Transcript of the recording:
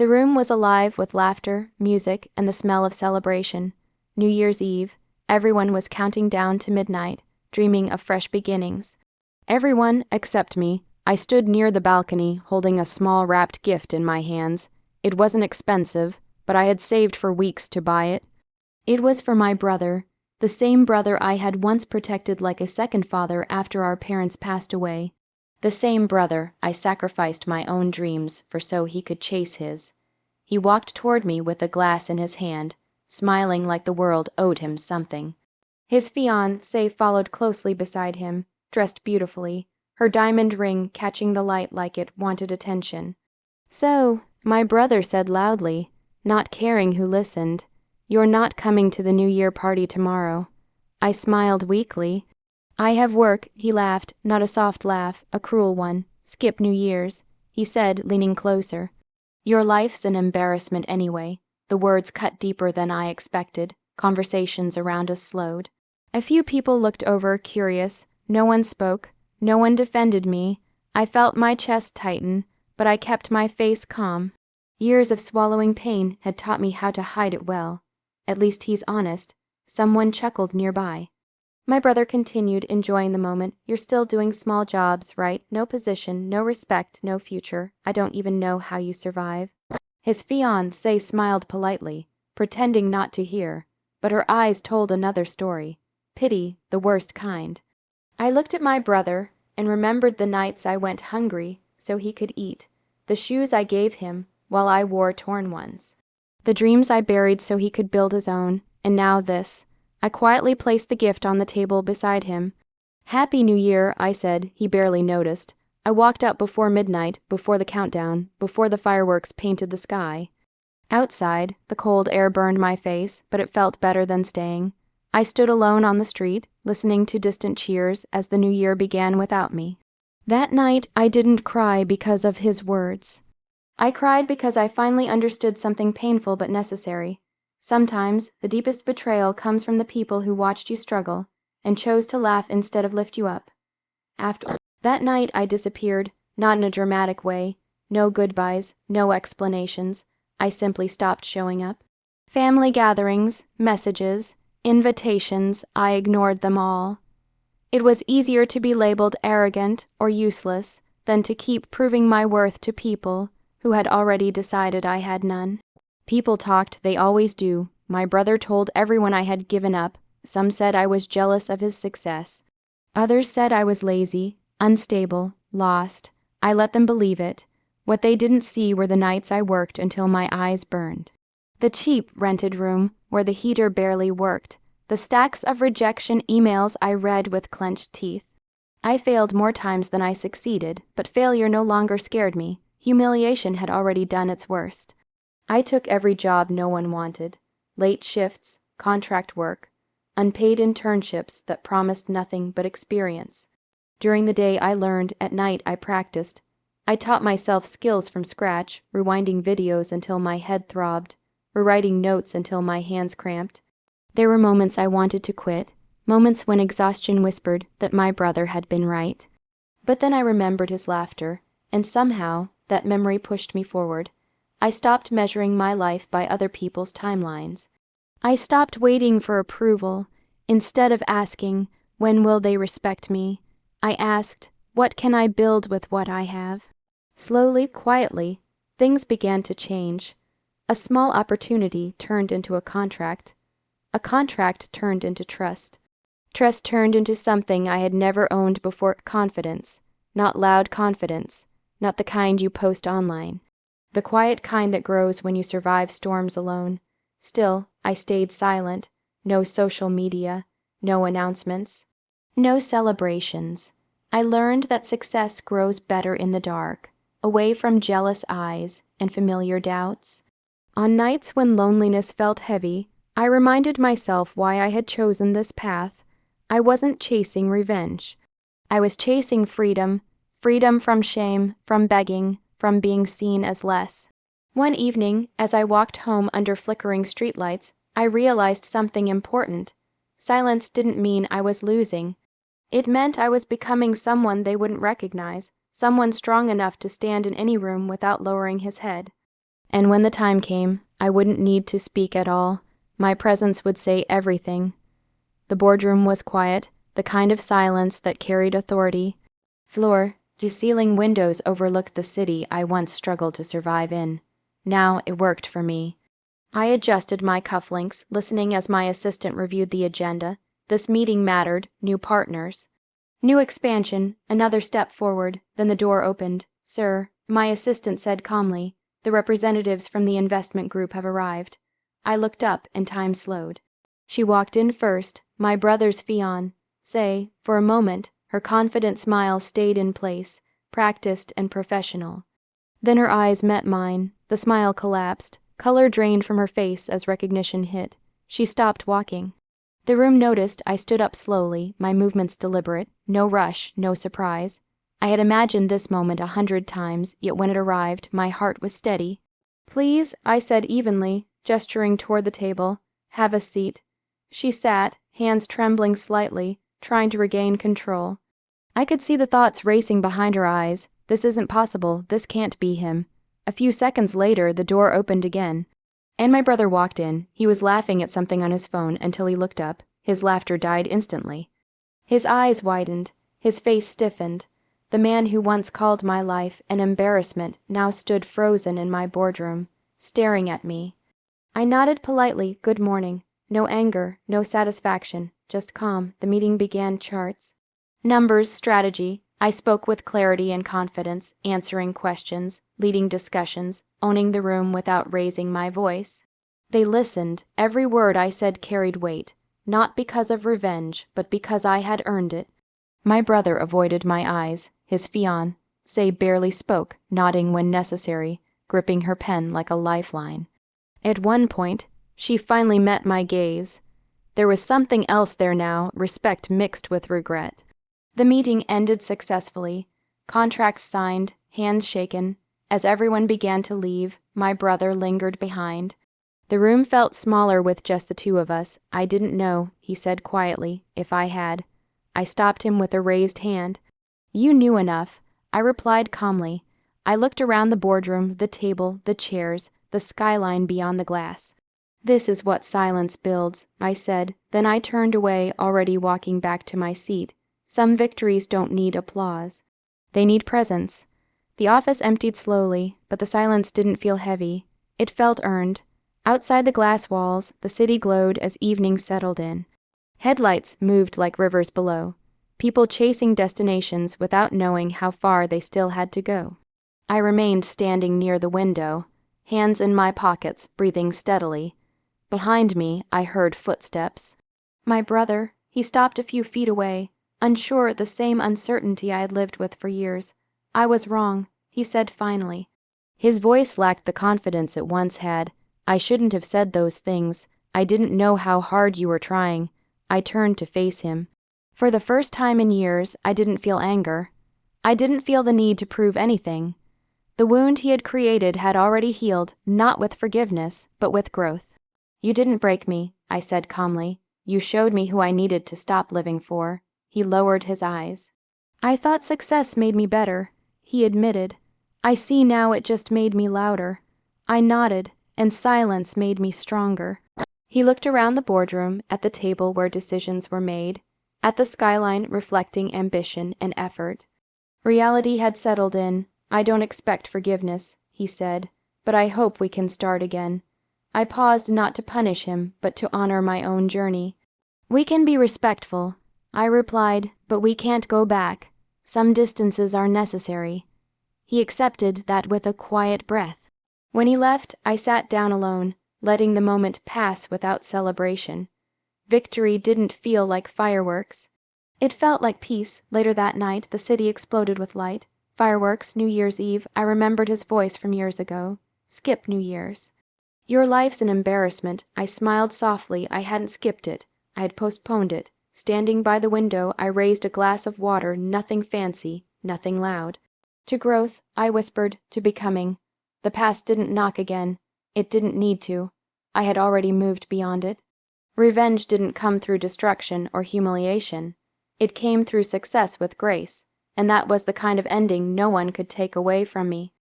The room was alive with laughter, music, and the smell of celebration. New Year's Eve, everyone was counting down to midnight, dreaming of fresh beginnings. Everyone except me. I stood near the balcony, holding a small wrapped gift in my hands. It wasn't expensive, but I had saved for weeks to buy it. It was for my brother, the same brother I had once protected like a second father after our parents passed away. The same brother I sacrificed my own dreams for so he could chase his. He walked toward me with a glass in his hand, smiling like the world owed him something. His fiancée followed closely beside him, dressed beautifully, her diamond ring catching the light like it wanted attention. "So," my brother said loudly, not caring who listened, "you're not coming to the New Year party tomorrow." I smiled weakly. "I have work," he laughed, not a soft laugh, a cruel one. "Skip New Year's," he said, leaning closer. "Your life's an embarrassment anyway." The words cut deeper than I expected. Conversations around us slowed. A few people looked over, curious. No one spoke. No one defended me. I felt my chest tighten, but I kept my face calm. Years of swallowing pain had taught me how to hide it well. At least he's honest. Someone chuckled nearby. My brother continued, enjoying the moment. "You're still doing small jobs, right? No position, no respect, no future. I don't even know how you survive." His fiancée smiled politely, pretending not to hear, but her eyes told another story. Pity, the worst kind. I looked at my brother and remembered the nights I went hungry so he could eat, the shoes I gave him while I wore torn ones, the dreams I buried so he could build his own, and now this. I quietly placed the gift on the table beside him. "Happy New Year," I said. He barely noticed. I walked out before midnight, before the countdown, before the fireworks painted the sky. Outside, the cold air burned my face, but it felt better than staying. I stood alone on the street, listening to distant cheers as the new year began without me. That night, I didn't cry because of his words. I cried because I finally understood something painful but necessary. Sometimes, the deepest betrayal comes from the people who watched you struggle and chose to laugh instead of lift you up. After that night, I disappeared, not in a dramatic way. No goodbyes, no explanations. I simply stopped showing up. Family gatherings, messages, invitations, I ignored them all. It was easier to be labeled arrogant or useless than to keep proving my worth to people who had already decided I had none. People talked, they always do. My brother told everyone I had given up. Some said I was jealous of his success. Others said I was lazy, unstable, lost. I let them believe it. What they didn't see were the nights I worked until my eyes burned. The cheap rented room where the heater barely worked. The stacks of rejection emails I read with clenched teeth. I failed more times than I succeeded, but failure no longer scared me. Humiliation had already done its worst. I took every job no one wanted. Late shifts, contract work, unpaid internships that promised nothing but experience. During the day I learned, at night I practiced. I taught myself skills from scratch, rewinding videos until my head throbbed, rewriting notes until my hands cramped. There were moments I wanted to quit, moments when exhaustion whispered that my brother had been right. But then I remembered his laughter, and somehow that memory pushed me forward. I stopped measuring my life by other people's timelines. I stopped waiting for approval. Instead of asking, "When will they respect me?" I asked, "What can I build with what I have?" Slowly, quietly, things began to change. A small opportunity turned into a contract. A contract turned into trust. Trust turned into something I had never owned before, confidence. Not loud confidence, not the kind you post online. The quiet kind that grows when you survive storms alone. Still, I stayed silent. No social media, no announcements, no celebrations. I learned that success grows better in the dark, away from jealous eyes and familiar doubts. On nights when loneliness felt heavy, I reminded myself why I had chosen this path. I wasn't chasing revenge. I was chasing freedom, freedom from shame, from begging, from being seen as less. One evening, as I walked home under flickering streetlights, I realized something important. Silence didn't mean I was losing. It meant I was becoming someone they wouldn't recognize, someone strong enough to stand in any room without lowering his head. And when the time came, I wouldn't need to speak at all. My presence would say everything. The boardroom was quiet, the kind of silence that carried authority. Floor-to-ceiling windows overlooked the city I once struggled to survive in. Now it worked for me. I adjusted my cufflinks, listening as my assistant reviewed the agenda. This meeting mattered, new partners. New expansion, another step forward, then the door opened. "Sir," my assistant said calmly, "the representatives from the investment group have arrived." I looked up and time slowed. She walked in first, my brother's fiancée. For a moment, her confident smile stayed in place, practiced and professional. Then her eyes met mine. The smile collapsed. Color drained from her face as recognition hit. She stopped walking. The room noticed I stood up slowly, my movements deliberate, no rush, no surprise. I had imagined this moment 100 times, yet when it arrived, my heart was steady. "Please," I said evenly, gesturing toward the table. "Have a seat." She sat, hands trembling slightly, trying to regain control. I could see the thoughts racing behind her eyes. This isn't possible, this can't be him. A few seconds later, the door opened again, and my brother walked in. He was laughing at something on his phone until he looked up. His laughter died instantly. His eyes widened, his face stiffened. The man who once called my life an embarrassment now stood frozen in my boardroom, staring at me. I nodded politely, "Good morning." No anger, no satisfaction, just calm. The meeting began. Charts, numbers, strategy. I spoke with clarity and confidence, answering questions, leading discussions, owning the room without raising my voice. They listened. Every word I said carried weight, not because of revenge, but because I had earned it. My brother avoided my eyes. His fiancée barely spoke, nodding when necessary, gripping her pen like a lifeline. At one point, she finally met my gaze. There was something else there now, respect mixed with regret. The meeting ended successfully. Contracts signed, hands shaken. As everyone began to leave, my brother lingered behind. The room felt smaller with just the two of us. "I didn't know," he said quietly, "if I had." I stopped him with a raised hand. "You knew enough," I replied calmly. I looked around the boardroom, the table, the chairs, the skyline beyond the glass. "This is what silence builds," I said. Then I turned away, already walking back to my seat. Some victories don't need applause. They need presence. The office emptied slowly, but the silence didn't feel heavy. It felt earned. Outside the glass walls, the city glowed as evening settled in. Headlights moved like rivers below, people chasing destinations without knowing how far they still had to go. I remained standing near the window, hands in my pockets, breathing steadily. Behind me, I heard footsteps. My brother, he stopped a few feet away, unsure, the same uncertainty I had lived with for years. "I was wrong," he said finally. His voice lacked the confidence it once had. "I shouldn't have said those things. I didn't know how hard you were trying." I turned to face him. For the first time in years, I didn't feel anger. I didn't feel the need to prove anything. The wound he had created had already healed, not with forgiveness, but with growth. "You didn't break me," I said calmly. "You showed me who I needed to stop living for." He lowered his eyes. "I thought success made me better," he admitted. "I see now it just made me louder." I nodded, and silence made me stronger. He looked around the boardroom, at the table where decisions were made, at the skyline reflecting ambition and effort. Reality had settled in. "I don't expect forgiveness," he said, "but I hope we can start again." I paused not to punish him, but to honor my own journey. "We can be respectful," I replied, "but we can't go back. Some distances are necessary." He accepted that with a quiet breath. When he left, I sat down alone, letting the moment pass without celebration. Victory didn't feel like fireworks. It felt like peace. Later that night, the city exploded with light. Fireworks, New Year's Eve. I remembered his voice from years ago. "Skip New Year's." "Your life's an embarrassment." I smiled softly. I hadn't skipped it. I had postponed it. Standing by the window, I raised a glass of water, nothing fancy, nothing loud. "To growth," I whispered, "to becoming." The past didn't knock again. It didn't need to. I had already moved beyond it. Revenge didn't come through destruction or humiliation. It came through success with grace, and that was the kind of ending no one could take away from me.